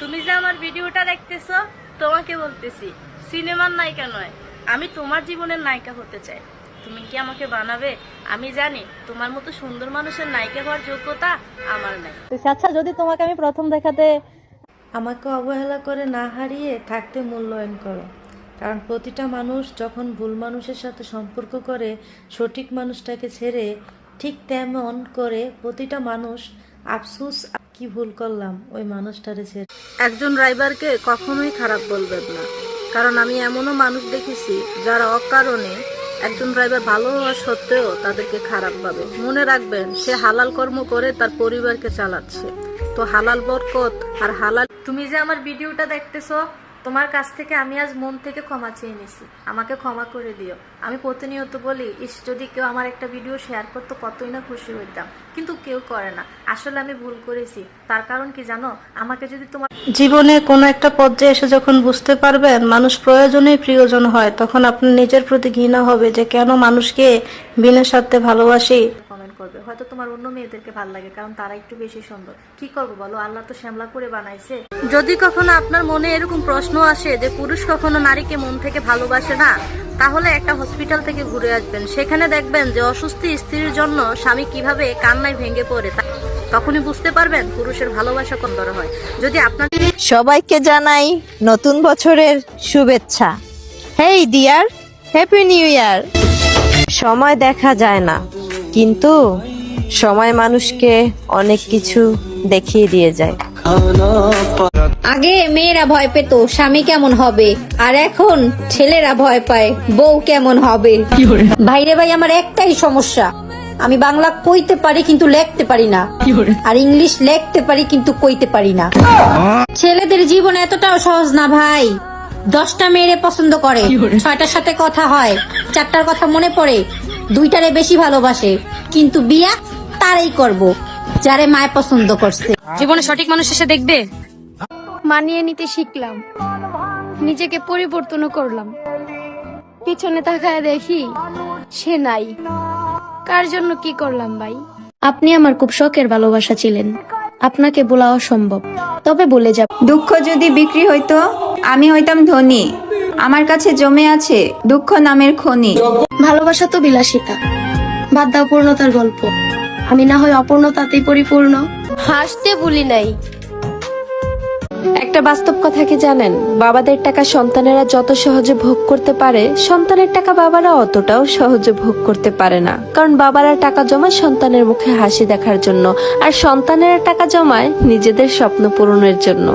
তুমি যে আমার ভিডিওটা দেখতেছো তোমাকে বলতেছি, সিনেমার নায়িকা নয়, আমি তোমার জীবনের নায়িকা হতে চাই। তুমি কি আমাকে বানাবে? আমি জানি তোমার মতো সুন্দর মানুষের নায়িকা হওয়ার যোগ্যতা আমার নাই। আচ্ছা, যদি তোমাকে আমি প্রথম দেখাতে আমাকে অবহেলা করে না হারিয়ে থাকতে মূল্যায়ন করো, কারণ প্রতিটা মানুষ যখন ভুল মানুষের সাথে সম্পর্ক করে সঠিক মানুষটাকে ছেড়ে, ঠিক তেমন করে প্রতিটা মানুষ আফসোস কি ভুল করলাম ওই মানুষটারে ছেড়ে। একজন ড্রাইভারকে কখনোই খারাপ বলবেন না, কারণ আমি এমনও মানুষ দেখেছি যারা অকারণে একজন ড্রাইভার ভালো হওয়া সত্ত্বেও তাদেরকে খারাপ ভাবে। মনে রাখবেন, সে হালাল কর্ম করে তার পরিবারকে চালাচ্ছে। তো হালাল বরকত আর হালাল। তুমি যে আমার ভিডিওটা দেখতেছো, তোমার কাছ থেকে আমি আজ মন থেকে ক্ষমা চেয়ে নিছি, আমাকে ক্ষমা করে দিও। আমি প্রতিনিয়ত বলি, যদি কেউ আমার একটা ভিডিও শেয়ার করতো কতই না খুশি হইতাম, কিন্তু কেউ করে না। আসলে আমি ভুল করেছি। তার কারণ কি জানো? আমাকে যদি তোমার জীবনে কোনো একটা পর্যায়ে এসে যখন বুঝতে পারবেন মানুষ প্রয়োজনেই প্রিয়জন হয়, তখন আপনার নিজের প্রতি ঘৃণা হবে যে কেন মানুষকে বিনা স্বার্থে ভালোবাসি। কমেন্ট করবে, হয়তো তোমার অন্য মেয়েদেরকে ভালো লাগে কারণ তারা একটু বেশি সুন্দর। কি করবো বলো, আল্লাহ তো শ্যামলা করে বানাইছে। যদি কখনো আপনার মনে এরকম প্রশ্ন আসে যে পুরুষ কখনো নারীকে মন থেকে ভালোবাসে না, তাহলে একটা হসপিটাল থেকে ঘুরে আসবেন। সেখানে দেখবেন যে অসুস্থ স্ত্রীর জন্য স্বামী কিভাবে কান্নায় ভেঙে পড়ে, তখনই বুঝতে পারবেন পুরুষের ভালোবাসা কোন দর হয়। যদি আপনার সবাইকে জানাই নতুন বছরের শুভেচ্ছা। হেই ডিয়ার, হ্যাপি নিউ ইয়ার। সময় দেখা যায় না, কিন্তু সময় মানুষকে অনেক কিছু দেখিয়ে দিয়ে যায়। আগে মেয়েরা ভয় পেত স্বামী কেমন হবে, আর এখন ছেলেরা ভয় পায় বউ কেমন হবে। ভাইরে ভাই, আমার একটাই সমস্যা, আমি বাংলা কইতে পারি কিন্তু লেখতে পারি না, আর ইংলিশ লেখতে পারি কিন্তু কইতে পারি না। ছেলেদের জীবন এতটাও সহজ না ভাই। 10টা মেয়েরে পছন্দ করে, 6টার সাথে কথা হয়, 4টার কথা মনে পড়ে, 2টারে বেশি ভালোবাসে, কিন্তু বিয়া তারই করব যারে মায় পছন্দ করছে। জীবনে সঠিক মানুষ এসে দেখবে। মানিয়ে নিতে শিখলাম, নিজেকে পরিবর্তনও করলাম। পিছনে তাকায় দেখি সে নাই। কার জন্য কি করলাম ভাই? আপনি আমার খুব শখের ভালোবাসা ছিলেন, আপনাকে বলা অসম্ভব, তবে বলে যাব। দুঃখ যদি বিক্রি হইতো আমি হইতাম ধনী, আমার কাছে জমে আছে দুঃখ নামের খনি। ভালোবাসা তো বিলাসিতা, বাদ দাও পূর্ণতার গল্প। আমি না হয় অপূর্ণতাতেই পরিপূর্ণ। হাসতে ভুলি নাই। একটা বাস্তব কথা কি জানেন? বাবাদের টাকা সন্তানেরা যত সহজে ভোগ করতে পারে, সন্তানের টাকা বাবারা অতটাও সহজে ভোগ করতে পারে না। কারণ বাবারা টাকা জমায় সন্তানের মুখে হাসি দেখার জন্য, আর সন্তানেরা টাকা জমায় নিজেদের স্বপ্ন পূরণের জন্য।